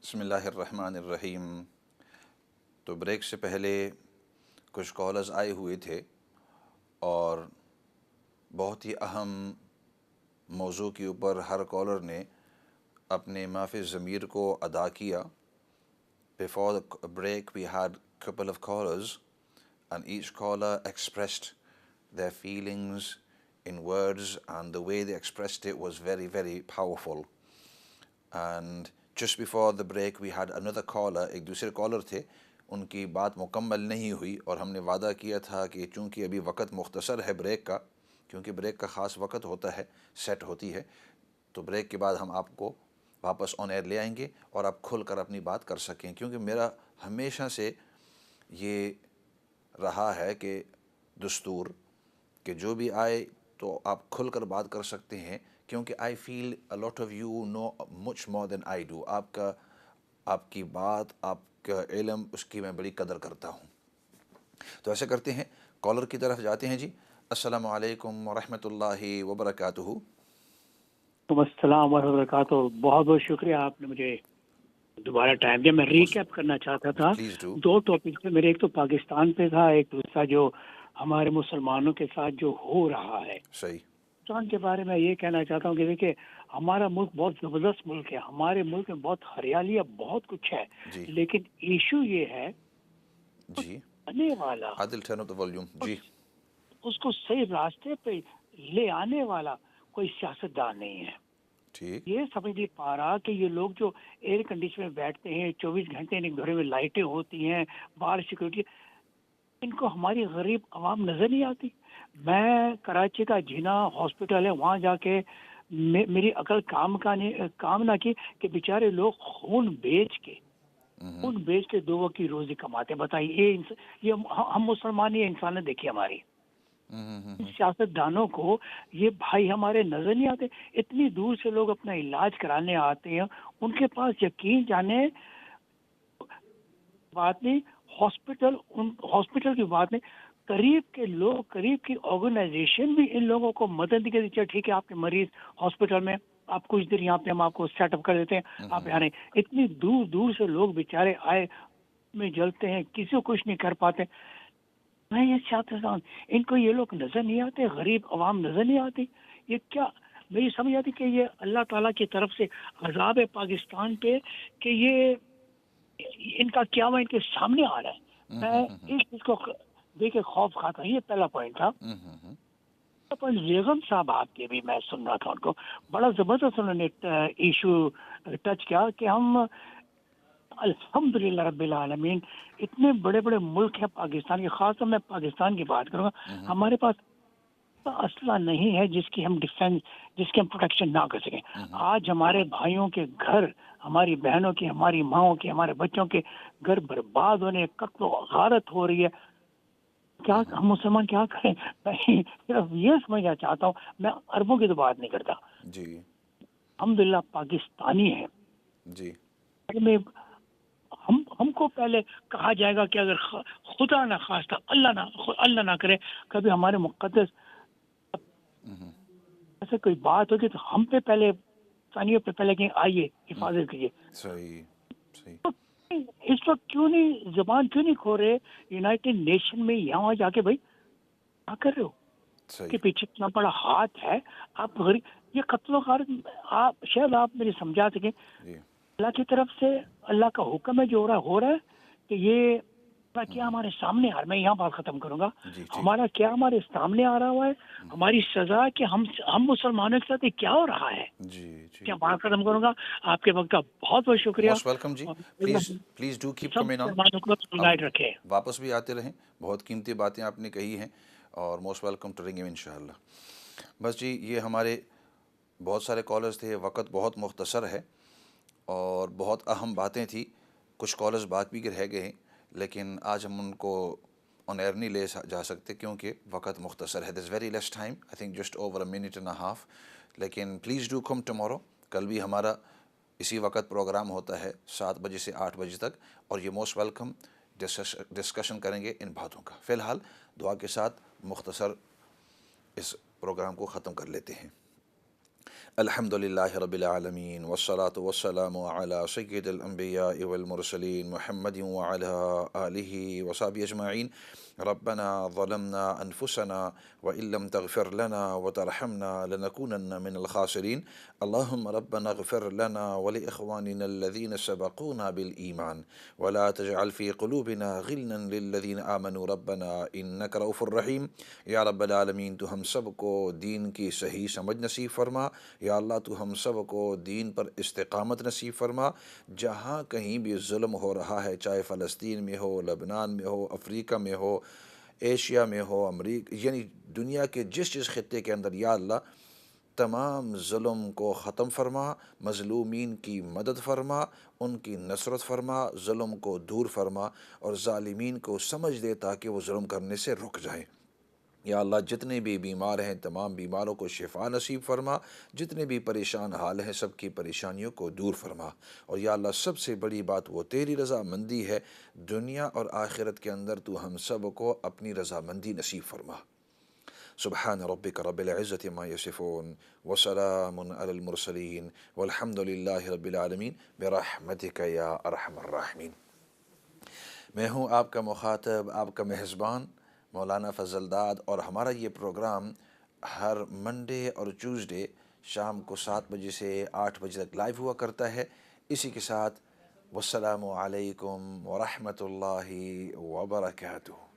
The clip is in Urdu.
بسم اللہ الرحمن الرحیم۔ تو بریک سے پہلے کچھ کالرز آئے ہوئے تھے اور بہت ہی اہم موضوع کے اوپر ہر کالر نے اپنے معافی ضمیر کو ادا کیا۔ Before the break we had a couple of callers and each caller expressed their feelings in words and the way they expressed it was very, very powerful. And just before the break we had another caller، ایک دوسرے کالر تھے، ان کی بات مکمل نہیں ہوئی اور ہم نے وعدہ کیا تھا کہ چونکہ ابھی وقت مختصر ہے بریک کا، کیونکہ بریک کا خاص وقت ہوتا ہے، سیٹ ہوتی ہے، تو بریک کے بعد ہم آپ کو واپس آن ایئر لے آئیں گے اور آپ کھل کر اپنی بات کر سکیں، کیونکہ میرا ہمیشہ سے یہ رہا ہے کہ دستور کہ جو بھی آئے تو آپ کھل کر بات کر سکتے ہیں، کیونکہ آئی فیل a lot of you know much more than I do۔ آپ کی بات، آپ کا علم، اس کی میں بڑی قدر کرتا ہوں۔ تو ایسے کرتے ہیں، کالر کی طرف جاتے ہیں۔ جی السلام علیکم ورحمۃ اللہ وبرکاتہ۔ وعلیکم السلام ورحمۃ اللہ وبرکاتہ۔ بہت بہت شکریہ، آپ نے مجھے دوبارہ ٹائم دیا۔ میں ریکیپ کرنا چاہتا تھا، پلیز ڈو۔ دو ٹاپک تھے میرے، ایک تو پاکستان پہ تھا، ایک دوسرا جو ہمارے مسلمانوں کے ساتھ جو ہو رہا ہے۔ صحیح۔ پاکستان کے بارے میں یہ کہنا چاہتا ہوں کہ دیکھیں، ہمارا ملک بہت زبردست ملک ہے، ہمارے ملک میں بہت ہریالی ہے، بہت کچھ ہے، جی لیکن ایشو یہ ہے جی آنے والا عادل ٹرن آف دا والیوم۔ جی اس کو صحیح راستے پہ لے آنے والا کوئی سیاستدان نہیں ہے۔ ٹھیک۔ یہ سمجھ نہیں پا رہا کہ یہ لوگ جو ایئر کنڈیشن میں بیٹھتے ہیں، 24 گھنٹے ان گھروں میں لائٹیں ہوتی ہیں، باہر سیکورٹی، ان کو ہماری غریب عوام نظر نہیں آتی۔ میں کراچی کا جینا ہاسپٹل ہے، وہاں جا کے میری عقل کام نہ کی کہ بیچارے لوگ خون بیچ کے دو وقت کی روزی کماتے ہیں۔ بتائیے، یہ ہم مسلمان، یہ انسانیت دیکھیے ہماری۔ سیاست دانوں کو یہ بھائی ہمارے نظر نہیں آتے، اتنی دور سے لوگ اپنا علاج کرانے آتے ہیں، ان کے پاس یقین جانے بات نہیں، ہاسپٹل کی بات نہیں، قریب کے لوگ، قریب کی آرگنائزیشن بھی ان لوگوں کو مدد نہیں کرتی۔ ٹھیک ہے، آپ کے مریض ہاسپٹل میں، آپ کچھ دیر یہاں پہ ہم آپ کو سیٹ اپ کر دیتے ہیں، آپ یہاں نہیں۔ اتنی دور دور سے لوگ بیچارے آئے میں جلتے ہیں، کسی کو کچھ نہیں کر پاتے۔ میں یہ چاہتا ہوں، ان کو یہ لوگ نظر نہیں آتے، غریب عوام نظر نہیں آتی۔ یہ کیا میری سمجھ آتی کہ یہ اللہ تعالیٰ کی طرف سے عذاب ہے پاکستان پہ، کہ یہ ان کا کیا ان کے سامنے آ رہا ہے۔ میں اس چیز کو دیکھ کے خوف کھاتا ہوں۔ یہ پہلا پوائنٹ تھا۔ بیگم صاحب آپ کے بھی میں سن رہا تھا، ان کو بڑا زبردست انہوں نے ایشو ٹچ کیا کہ ہم الحمدللہ رب العالمین، اتنے بڑے بڑے ملک ہیں پاکستان کے، خاص طور میں پاکستان کی بات کروں گا، ہمارے پاس اسلحہ نہیں ہے جس کی ہم ڈیفینس، جس کی ہم پروٹیکشن نہ کر سکیں۔ آج ہمارے بھائیوں کے گھر، ہماری بہنوں کے، ہماری ماؤں کے، ہمارے بچوں کے گھر برباد ہونے، قتل و غارت ہو رہی ہے۔ کیا ہم مسلمان کیا کریں؟ میں صرف یہ سمجھنا چاہتا ہوں، میں عربوں کی تو بات نہیں کرتا، جی الحمدللہ پاکستانی ہیں۔ جی میں ہم کو پہلے کہا جائے گا کہ اگر خدا نہ خواستہ، اللہ نہ کرے، کبھی ہمارے مقدس ایسے کوئی بات ہوگی تو ہم پہ پہلے، ثانیوں پہ پہلے کہ آئیے حفاظت کیجیے۔ صحیح صحیح۔ اس وقت کیوں نہیں زبان کیوں نہیں کھول رہے یونائٹڈ نیشن میں، یہاں جا کے بھائی کیا کر رہے ہو؟ صحیح۔ کے پیچھے اتنا بڑا ہاتھ ہے، آپ غریب، یہ قتل و غارت، آپ شاید آپ میری سمجھا سکیں، جی اللہ کی طرف سے اللہ کا حکم ہے جو ہو رہا ہے کہ یہ کیا ہمارے سامنے آ رہا ہے۔ میں یہاں بات ختم کروں گا، جی ہمارا کیا ہمارے سامنے آ رہا ہوا ہے، ہماری سزا کہ ہم مسلمانوں کے ساتھ یہ کیا ہو رہا ہے۔ جی جی۔ کیا بات ختم کروں گا، آپ کے وقت کا بہت بہت شکریہ، موسٹ ویلکم جی، اور please do keep sub coming on. مسلمانوں کو یونائٹ رکھے۔ واپس بھی آتے رہیں، بہت قیمتی باتیں آپ نے کہی ہیں، اور موسٹ ویلکم ٹو رنگ انشاءاللہ۔ بس جی، یہ ہمارے بہت سارے کالرز تھے، وقت بہت مختصر ہے اور بہت اہم باتیں تھیں، کچھ کالرز باقی بھی رہ گئے ہیں، لیکن آج ہم ان کو آن ایئر نہیں لے جا سکتے کیونکہ وقت مختصر ہے۔ This very less time, I think just over a minute and a half, لیکن پلیز ڈو کم ٹمورو۔ کل بھی ہمارا اسی وقت پروگرام ہوتا ہے 7 بجے سے 8 بجے تک، اور یہ موسٹ ویلکم ڈسکشن کریں گے ان باتوں کا۔ فی الحال دعا کے ساتھ مختصر اس پروگرام کو ختم کر لیتے ہیں۔ الحمد للہ رب العالمین والصلاة والسلام علی سید الانبیاء والمرسلین محمد وعلی آلہ وصحبہ اجمعین. ربنا ظلمنا انفسنا وان لم تغفر لنا وترحمنا لنكونن من الخاسرین. اللهم ربنا اغفر لنا ولاخواننا الذين سبقونا بالایمان ولا تجعل في قلوبنا غلا للذين آمنوا ربنا انك رؤوف رحیم. یا رب العالمین تو ہم سب کو دین کی صحیح سمجھ نصیب فرما. یا اللہ تو ہم سب کو دین پر استقامت نصیب فرما. جہاں کہیں بھی ظلم ہو رہا ہے، چاہے فلسطین میں ہو، لبنان میں ہو، افریقہ میں ہو، ایشیا میں ہو، امریکہ، یعنی دنیا کے جس خطے کے اندر، یا اللہ تمام ظلم کو ختم فرما، مظلومین کی مدد فرما، ان کی نصرت فرما، ظلم کو دور فرما اور ظالمین کو سمجھ دے تاکہ وہ ظلم کرنے سے رک جائیں. یا اللہ جتنے بھی بیمار ہیں تمام بیماروں کو شفا نصیب فرما، جتنے بھی پریشان حال ہیں سب کی پریشانیوں کو دور فرما. اور یا اللہ سب سے بڑی بات وہ تیری رضامندی ہے، دنیا اور آخرت کے اندر تو ہم سب کو اپنی رضامندی نصیب فرما. سبحان ربک رب العزت ما یصفون وسلام علی المرسلین والحمد للہ رب العالمین برحمتک یا ارحم الراحمین. میں ہوں آپ کا مخاطب، آپ کا میزبان مولانا فضل داد، اور ہمارا یہ پروگرام ہر منڈے اور ٹیوزڈے شام کو 7 بجے سے 8 بجے تک لائیو ہوا کرتا ہے. اسی کے ساتھ والسلام علیکم ورحمۃ اللہ وبرکاتہ.